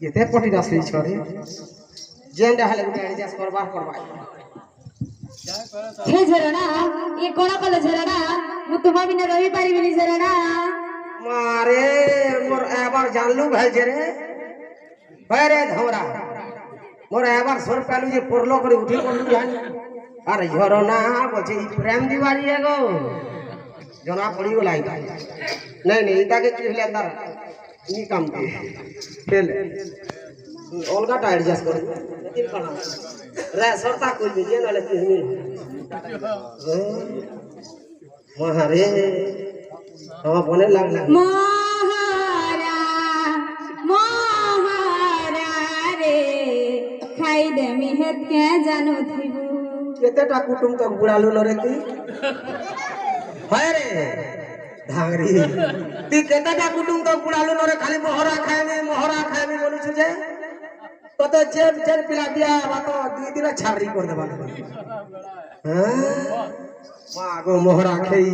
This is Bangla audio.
এতে পটিটা শুই ছরে যেনটা হলে গুটে অ্যাডজাস্ট করবা হে ঝরনা এ কোন কলে ঝরনা মু তোমা বিনা রহি পারিবিনি ঝরনা মারে মোর এবার জানলু ভাই যে রে ভাই রে ধমরা মোর এবার সর পেলু যে পড়লো করে উঠি পড়লু জানি আর ঝরনা বলছে এই প্রেম দিবাড়ি গো জনা পড়ি গলা এটা নাই নাই এটাকে কি হলে তার ই কাম কে ফেল অলগাটা অ্যাডজাস্ট করে দিন কানা রে সরতা কইবি যে নালে কিহনি মহারে আমার বনে লাগলা মহারা মহারা রে খাই দে মিহেত কে জানো থিবু কেতেটা কুটুম তো বুড়ালু নরে তুই হয় রে ধাংরি তুই কেতেটা কুটুম তো বুড়ালু নরে খালি মহরা খাইবি বলুছু যে তোতে যে পিলা দিয়া বাতো 2 দিন ছাড়ি করে দেবা হ্যাঁ মা গো মহরা খাই